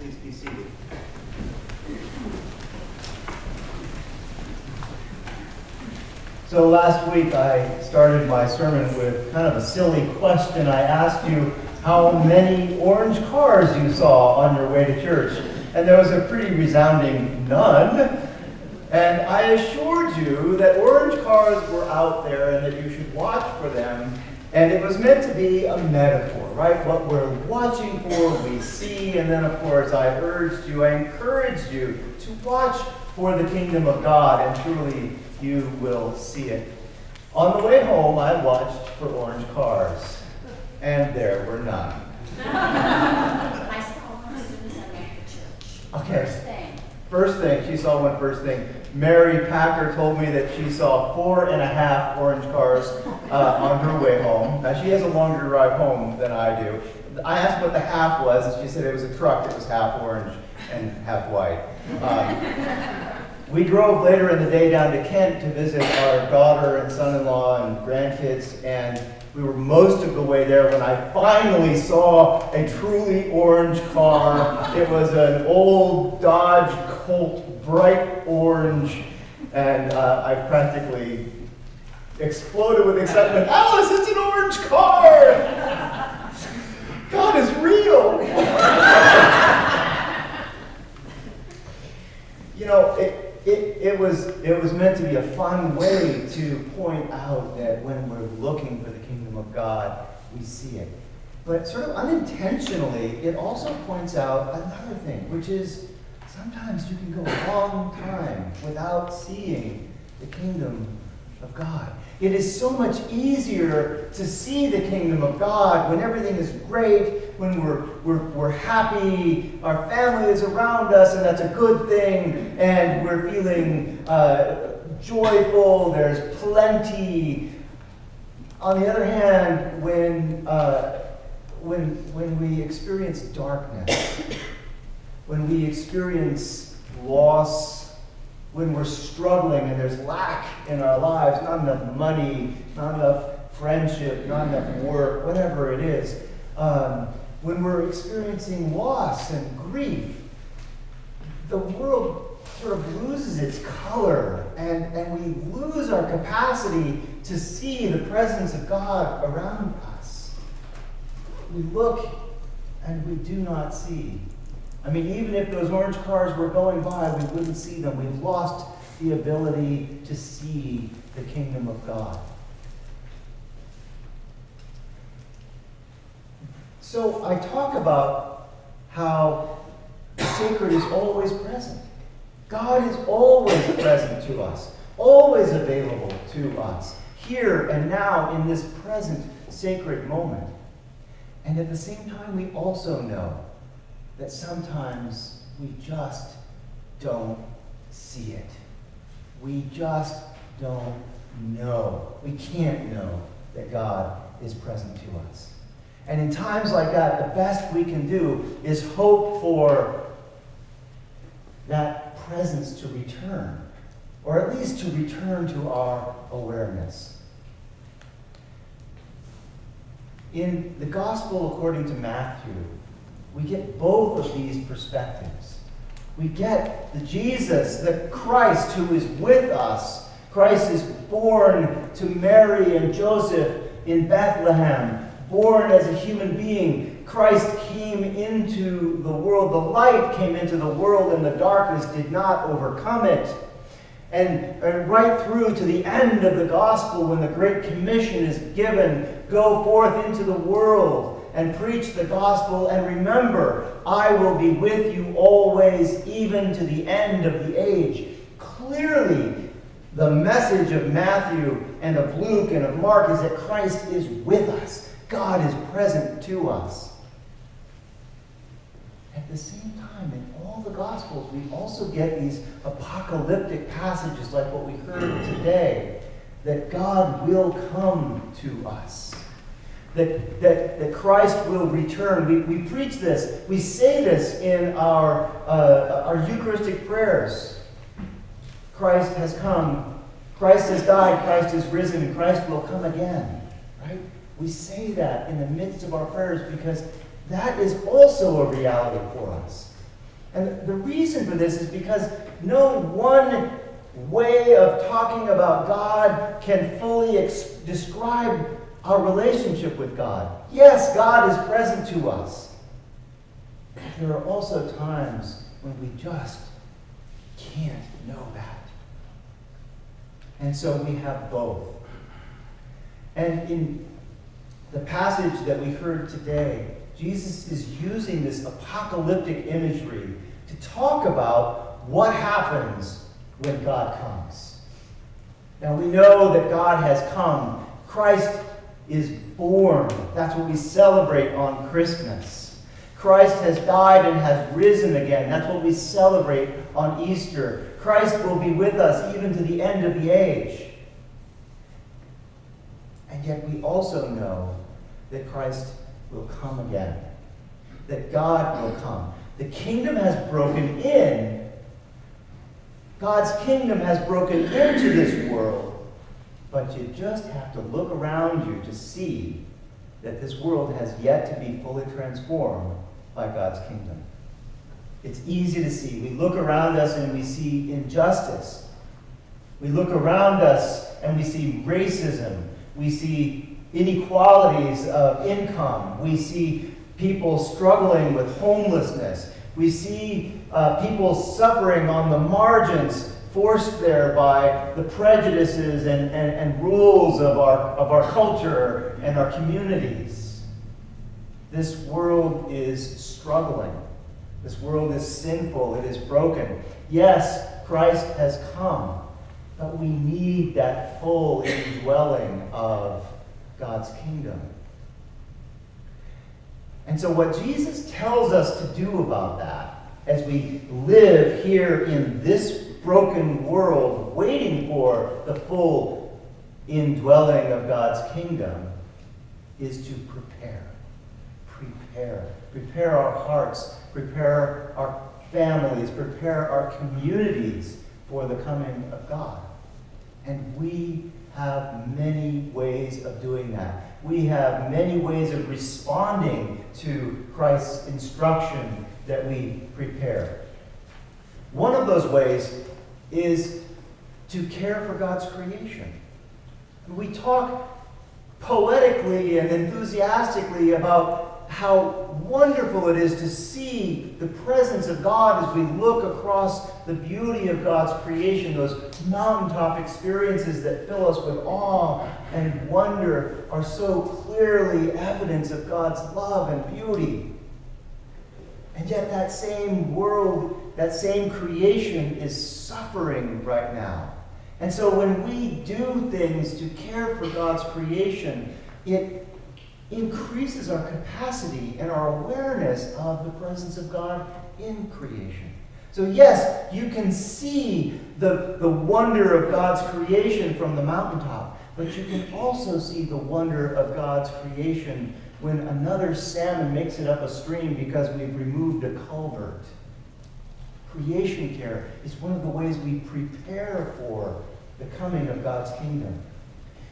Please be seated. So last week I started my sermon with kind of a silly question. I asked you how many orange cars you saw on your way to church. And there was a pretty resounding none. And I assured you that orange cars were out there and that you should watch for them. And it was meant to be a metaphor, right? What we're watching for, we see. And then, of course, I encouraged you to watch for the kingdom of God, and truly you will see it. On the way home, I watched for orange cars, and there were none. I saw one as soon as I left the church. Okay. First thing, she saw one first thing. Mary Packer told me that she saw 4.5 orange cars on her way home. Now, she has a longer drive home than I do. I asked what the half was, and she said it was a truck that was half orange and half white. We drove later in the day down to Kent to visit our daughter and son-in-law and grandkids, and we were most of the way there when I finally saw a truly orange car. It was an old Dodge Colt, bright orange, and I practically exploded with excitement. Alice, it's an orange car! God is real! You know, it was meant to be a fun way to point out that when we're looking for the kingdom of God, we see it. But sort of unintentionally, it also points out another thing, which is sometimes you can go a long time without seeing the kingdom of God. It is so much easier to see the kingdom of God when everything is great, when we're happy, our family is around us, and that's a good thing, and we're feeling joyful, there's plenty. On the other hand, when we experience darkness, when we experience loss, when we're struggling and there's lack in our lives, not enough money, not enough friendship, not enough work, whatever it is, when we're experiencing loss and grief, the world sort of loses its color, and we lose our capacity to see the presence of God around us. We look and we do not see. I mean, even if those orange cars were going by, we wouldn't see them. We've lost the ability to see the kingdom of God. So I talk about how sacred is always present. God is always present to us, always available to us, here and now in this present sacred moment. And at the same time, we also know that sometimes we just don't see it. We just don't know. We can't know that God is present to us. And in times like that, the best we can do is hope for that presence to return, or at least to return to our awareness. In the Gospel according to Matthew, we get both of these perspectives. We get the Jesus, the Christ who is with us. Christ is born to Mary and Joseph in Bethlehem, born as a human being. Christ came into the world. The light came into the world, and the darkness did not overcome it. And right through to the end of the gospel, when the Great Commission is given, go forth into the world and preach the gospel, and remember, I will be with you always, even to the end of the age. Clearly, the message of Matthew and of Luke and of Mark is that Christ is with us. God is present to us. At the same time, in all the Gospels, we also get these apocalyptic passages like what we heard today, that God will come to us. That Christ will return. We preach this. We say this in our Eucharistic prayers. Christ has come. Christ has died. Christ is risen. And Christ will come again. Right? We say that in the midst of our prayers because that is also a reality for us. And the reason for this is because no one way of talking about God can fully describe our relationship with God. Yes, God is present to us. But there are also times when we just can't know that. And so we have both. And in the passage that we heard today, Jesus is using this apocalyptic imagery to talk about what happens when God comes. Now we know that God has come. Christ is born. That's what we celebrate on Christmas. Christ has died and has risen again. That's what we celebrate on Easter. Christ will be with us even to the end of the age. And yet we also know that Christ will come again. That God will come. The kingdom has broken in. God's kingdom has broken into this world. But you just have to look around you to see that this world has yet to be fully transformed by God's kingdom. It's easy to see. We look around us and we see injustice. We look around us and we see racism. We see inequalities of income. We see people struggling with homelessness. We see people suffering on the margins, forced there by the prejudices and rules of our culture and our communities. This world is struggling. This world is sinful. It is broken. Yes, Christ has come, but we need that full indwelling of God's kingdom. And so what Jesus tells us to do about that, as we live here in this broken world, waiting for the full indwelling of God's kingdom, is to prepare. Prepare our hearts, prepare our families, prepare our communities for the coming of God. And we have many ways of doing that. We have many ways of responding to Christ's instruction that we prepare. One of those ways is to care for God's creation. We talk poetically and enthusiastically about how wonderful it is to see the presence of God as we look across the beauty of God's creation. Those mountaintop experiences that fill us with awe and wonder are so clearly evidence of God's love and beauty. And yet that same world, that same creation is suffering right now. And so when we do things to care for God's creation, it increases our capacity and our awareness of the presence of God in creation. So yes, you can see the wonder of God's creation from the mountaintop, but you can also see the wonder of God's creation when another salmon makes it up a stream because we've removed a culvert. Creation care is one of the ways we prepare for the coming of God's kingdom.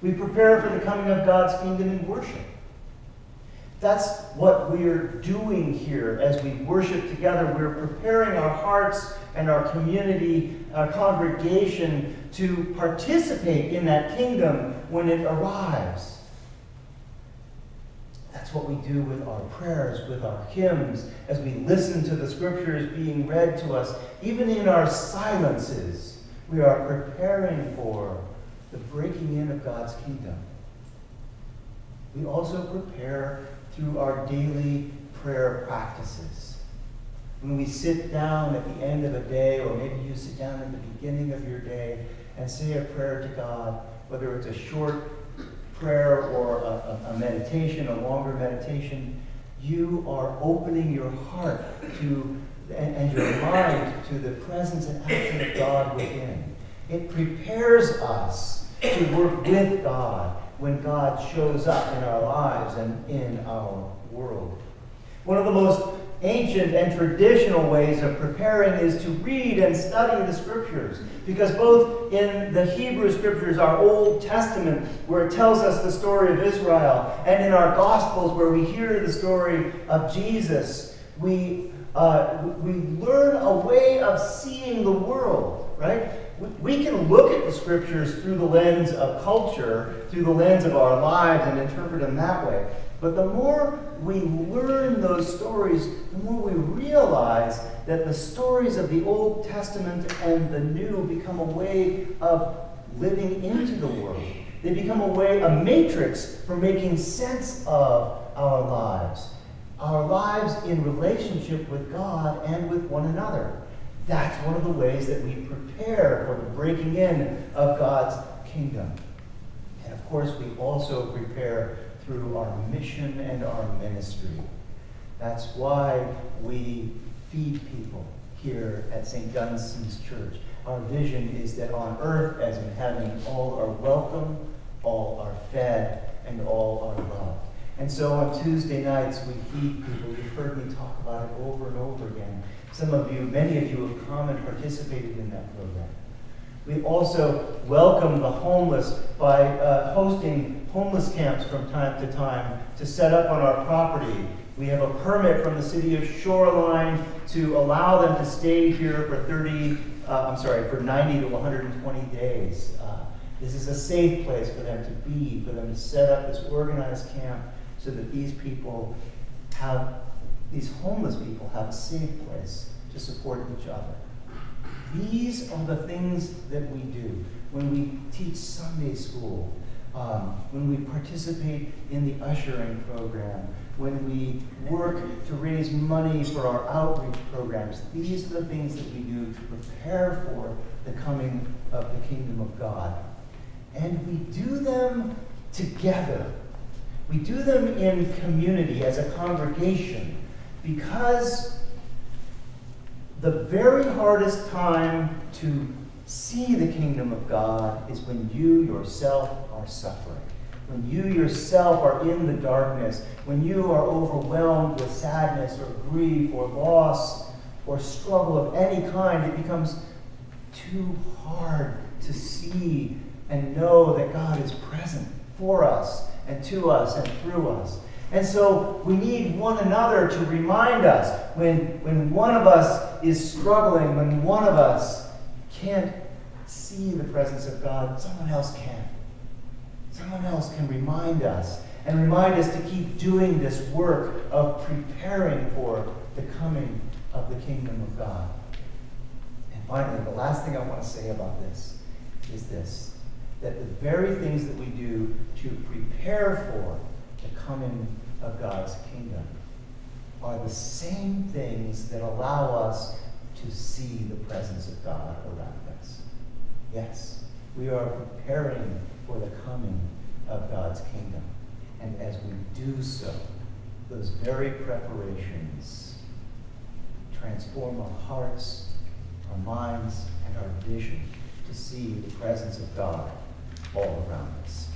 We prepare for the coming of God's kingdom in worship. That's what we're doing here as we worship together. We're preparing our hearts and our community, our congregation, to participate in that kingdom when it arrives. That's what we do with our prayers, with our hymns, as we listen to the scriptures being read to us. Even in our silences, we are preparing for the breaking in of God's kingdom. We also prepare through our daily prayer practices. When we sit down at the end of a day, or maybe you sit down at the beginning of your day and say a prayer to God, whether it's a short prayer or a meditation, a longer meditation, you are opening your heart to and your mind to the presence and action of God within. It prepares us to work with God when God shows up in our lives and in our world. One of the most ancient and traditional ways of preparing is to read and study the scriptures. Because both in the Hebrew scriptures, our Old Testament, where it tells us the story of Israel, and in our Gospels, where we hear the story of Jesus, we We learn a way of seeing the world, right? We can look at the scriptures through the lens of culture, through the lens of our lives, and interpret them that way. But the more we learn those stories, the more we realize that the stories of the Old Testament and the New become a way of living into the world. They become a matrix for making sense of our lives in relationship with God and with one another. That's one of the ways that we prepare for the breaking in of God's kingdom. And of course, we also prepare through our mission and our ministry. That's why we feed people here at St. Dunstan's Church. Our vision is that on earth as in heaven, all are welcome, all are fed, and all are loved. And so on Tuesday nights, we feed people. You've heard me talk about it over and over again. Many of you have come and participated in that program. We also welcome the homeless by hosting homeless camps from time to time to set up on our property. We have a permit from the city of Shoreline to allow them to stay here for 90 to 120 days. This is a safe place for them to be, for them to set up this organized camp so that these homeless people have a safe place to support each other. These are the things that we do when we teach Sunday school, when we participate in the ushering program, when we work to raise money for our outreach programs. These are the things that we do to prepare for the coming of the kingdom of God. And we do them together. We do them in community as a congregation because the very hardest time to see the kingdom of God is when you yourself are suffering, when you yourself are in the darkness, when you are overwhelmed with sadness or grief or loss or struggle of any kind. It becomes too hard to see and know that God is present for us and to us and through us. And so we need one another to remind us when one of us is struggling, when one of us can't see the presence of God, someone else can. Someone else can remind us to keep doing this work of preparing for the coming of the kingdom of God. And finally, the last thing I want to say about this is this, that the very things that we do to prepare for the coming of God's kingdom are the same things that allow us to see the presence of God around us. Yes, we are preparing for the coming of God's kingdom. And as we do so, those very preparations transform our hearts, our minds, and our vision to see the presence of God all around us.